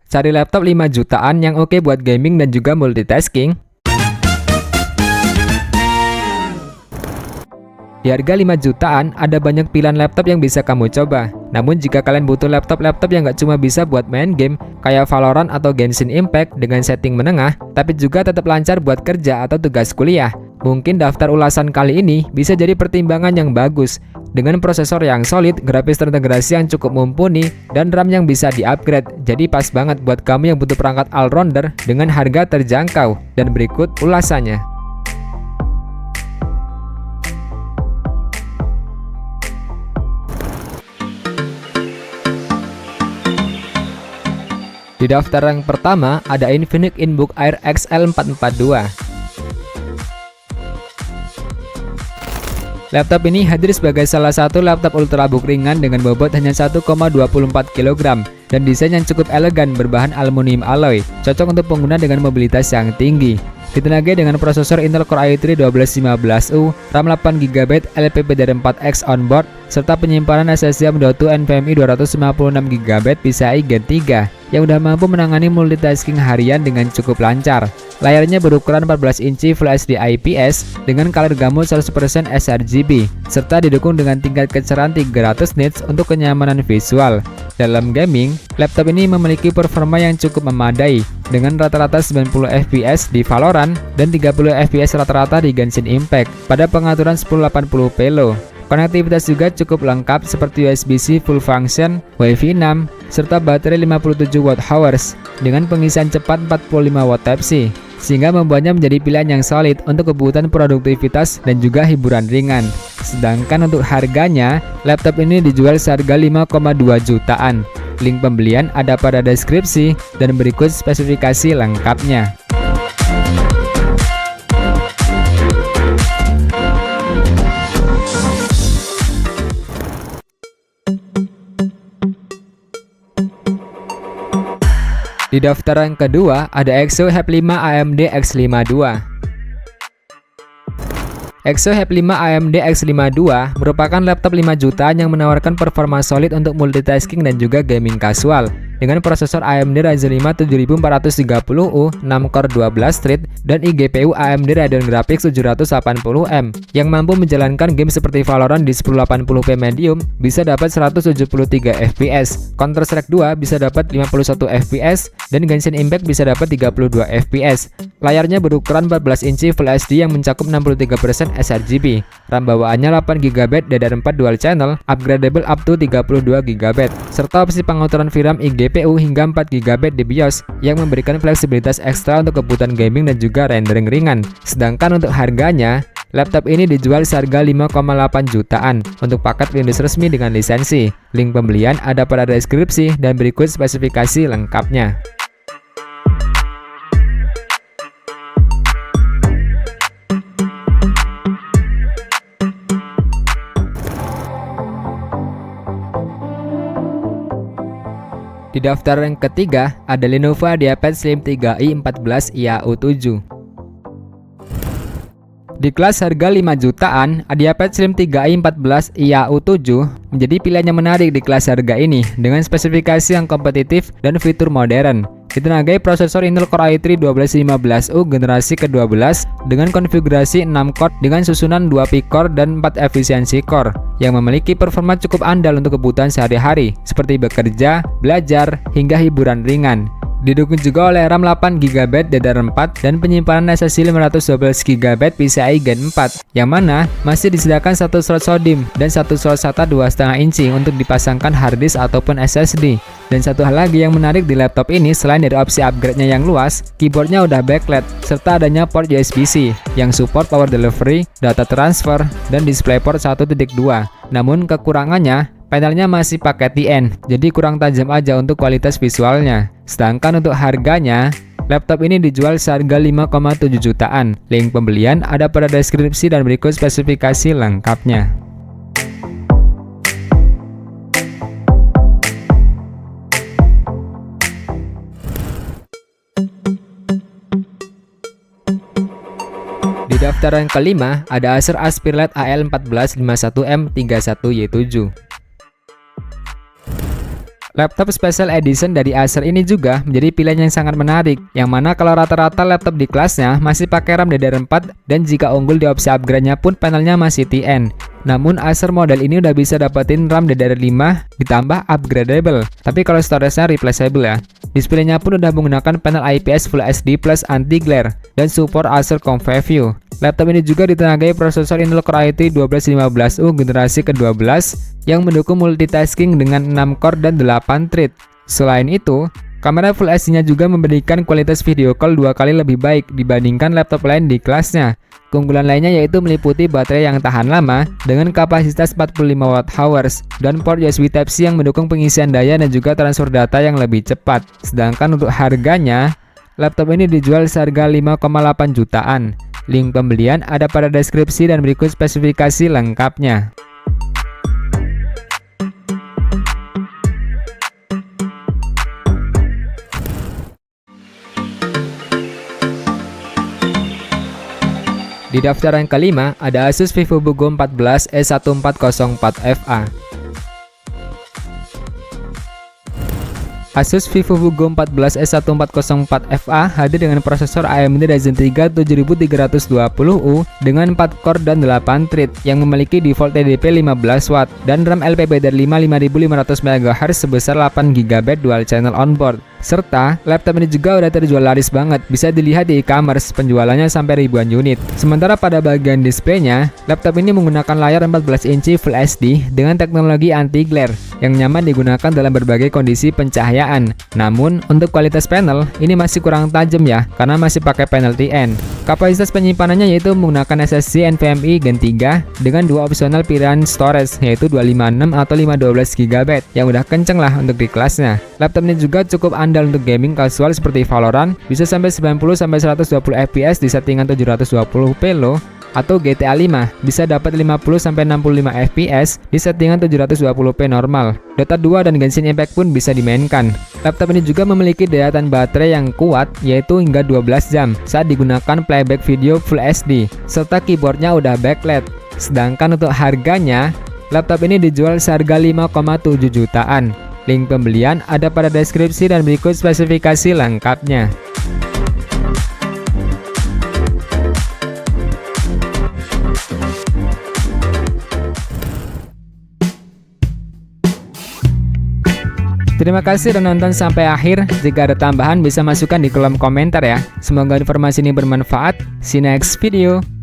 Cari laptop 5 jutaan yang oke buat gaming dan juga multitasking. Di harga 5 jutaan, ada banyak pilihan laptop yang bisa kamu coba. Namun jika kalian butuh laptop yang nggak cuma bisa buat main game, kayak Valorant atau Genshin Impact dengan setting menengah, tapi juga tetap lancar buat kerja atau tugas kuliah, mungkin daftar ulasan kali ini bisa jadi pertimbangan yang bagus. Dengan prosesor yang solid, grafis terintegrasi yang cukup mumpuni, dan RAM yang bisa di-upgrade, jadi pas banget buat kamu yang butuh perangkat all-rounder dengan harga terjangkau. Dan berikut ulasannya. Di daftar yang pertama ada Infinix Inbook Air XL442. Laptop ini hadir sebagai salah satu laptop ultrabook ringan dengan bobot hanya 1,24 kg dan desain yang cukup elegan berbahan aluminium alloy, cocok untuk pengguna dengan mobilitas yang tinggi. Ditenagai dengan prosesor Intel Core i3 1215U, RAM 8GB, LPDDR4X onboard, serta penyimpanan SSD M.2 NVMe 256GB PCIe Gen 3 yang udah mampu menangani multitasking harian dengan cukup lancar. Layarnya berukuran 14 inci Full HD IPS dengan color gamut 100% sRGB, serta didukung dengan tingkat kecerahan 300 nits untuk kenyamanan visual. Dalam gaming, laptop ini memiliki performa yang cukup memadai, dengan rata-rata 90 fps di Valorant dan 30 fps rata-rata di Genshin Impact pada pengaturan 1080p low. Konektivitas juga cukup lengkap seperti USB-C full function, Wi-Fi 6, serta baterai 57 Wh dengan pengisian cepat 45 Watt Type-C, sehingga membuatnya menjadi pilihan yang solid untuk kebutuhan produktivitas dan juga hiburan ringan. Sedangkan untuk harganya, laptop ini dijual seharga 5,2 jutaan. Link pembelian ada pada deskripsi dan berikut spesifikasi lengkapnya. Di daftar yang kedua ada Exo H5 AMD X52. Exo H5 AMD X52 merupakan laptop 5 jutaan yang menawarkan performa solid untuk multitasking dan juga gaming casual. Dengan prosesor AMD Ryzen 5 7430U, 6 core 12 thread, dan iGPU AMD Radeon Graphics 780M yang mampu menjalankan game seperti Valorant di 1080p medium bisa dapat 173 fps, Counter-Strike 2 bisa dapat 51 fps, dan Genshin Impact bisa dapat 32 fps. Layarnya berukuran 14 inci Full HD yang mencakup 63% sRGB. RAM bawaannya 8GB DDR4 dual channel, upgradable up to 32GB, serta opsi pengaturan VRAM iGPU hingga 4GB di BIOS yang memberikan fleksibilitas ekstra untuk kebutuhan gaming dan juga rendering ringan. Sedangkan untuk harganya, laptop ini dijual seharga 5,8 jutaan untuk paket Windows resmi dengan lisensi. Link pembelian ada pada deskripsi dan berikut spesifikasi lengkapnya. Di daftar yang ketiga ada Lenovo IdeaPad Slim 3i 14 IAU7. Di kelas harga 5 jutaan, IdeaPad Slim 3i 14 IAU7 menjadi pilihan yang menarik di kelas harga ini dengan spesifikasi yang kompetitif dan fitur modern. Ditenagai prosesor Intel Core i3 1215U generasi ke-12 dengan konfigurasi 6 core dengan susunan 2 P-core dan 4 efisiensi core yang memiliki performa cukup andal untuk kebutuhan sehari-hari seperti bekerja, belajar, hingga hiburan ringan. Didukung juga oleh RAM 8GB DDR4 dan penyimpanan SSD 512GB PCIe Gen 4 yang mana masih disediakan satu slot SODIMM dan satu slot SATA 2,5 inci untuk dipasangkan harddisk ataupun SSD. Dan satu hal lagi yang menarik di laptop ini selain dari opsi upgrade-nya yang luas, keyboardnya udah backlit serta adanya port USB-C yang support power delivery, data transfer, dan DisplayPort 1.2. Namun kekurangannya, panelnya masih pakai TN, jadi kurang tajam aja untuk kualitas visualnya. Sedangkan untuk harganya, laptop ini dijual seharga 5,7 jutaan. Link pembelian ada pada deskripsi dan berikut spesifikasi lengkapnya. Di daftar yang kelima ada Acer Aspirelight AL1451M31Y7. Laptop Special Edition dari Acer ini juga menjadi pilihan yang sangat menarik, yang mana kalau rata-rata laptop di kelasnya masih pakai RAM DDR4 dan jika unggul di opsi upgrade-nya pun panelnya masih TN. Namun Acer model ini udah bisa dapetin RAM DDR5 ditambah upgradable, tapi kalau storage-nya replaceable ya. Displaynya pun udah menggunakan panel IPS Full HD plus anti-glare dan support Acer Comfy View. Laptop ini juga ditenagai prosesor Intel Core i3 1215U generasi ke-12 yang mendukung multitasking dengan 6 core dan 8 thread. Selain itu, kamera Full HD-nya juga memberikan kualitas video call 2 kali lebih baik dibandingkan laptop lain di kelasnya. Keunggulan lainnya yaitu meliputi baterai yang tahan lama dengan kapasitas 45 Wh dan port USB Type-C yang mendukung pengisian daya dan juga transfer data yang lebih cepat. Sedangkan untuk harganya, laptop ini dijual seharga 5,8 jutaan. Link pembelian ada pada deskripsi dan berikut spesifikasi lengkapnya. Di daftar yang kelima ada Asus VivoBook Go 14 E1404FA. Asus VivoBook Go 14 E1404FA hadir dengan prosesor AMD Ryzen 3 7320U dengan 4 core dan 8 thread yang memiliki default TDP 15W dan RAM LPDDR5 5500 MHz sebesar 8GB dual channel onboard. Serta laptop ini juga udah terjual laris banget, bisa dilihat di e-commerce penjualannya sampai ribuan unit. Sementara pada bagian displaynya, laptop ini menggunakan layar 14 inci Full HD dengan teknologi anti-glare yang nyaman digunakan dalam berbagai kondisi pencahayaan. Namun, untuk kualitas panel, ini masih kurang tajam ya, karena masih pakai panel TN. Kapasitas penyimpanannya yaitu menggunakan SSD NVMe Gen 3 dengan dua opsional pilihan storage yaitu 256 atau 512GB yang udah kenceng lah untuk di kelasnya. Laptop ini juga cukup andal untuk gaming casual seperti Valorant, bisa sampai 90-120 fps di settingan 720p loh, atau GTA 5 bisa dapat 50-65 fps di settingan 720p normal. Dota 2 dan Genshin Impact pun bisa dimainkan. Laptop ini juga memiliki daya tahan baterai yang kuat yaitu hingga 12 jam saat digunakan playback video Full HD, serta keyboardnya udah backlit. Sedangkan untuk harganya, laptop ini dijual seharga 5,7 jutaan. Link pembelian ada pada deskripsi dan berikut spesifikasi lengkapnya. Terima kasih sudah nonton sampai akhir. Jika ada tambahan bisa masukkan di kolom komentar ya. Semoga informasi ini bermanfaat. See you next video.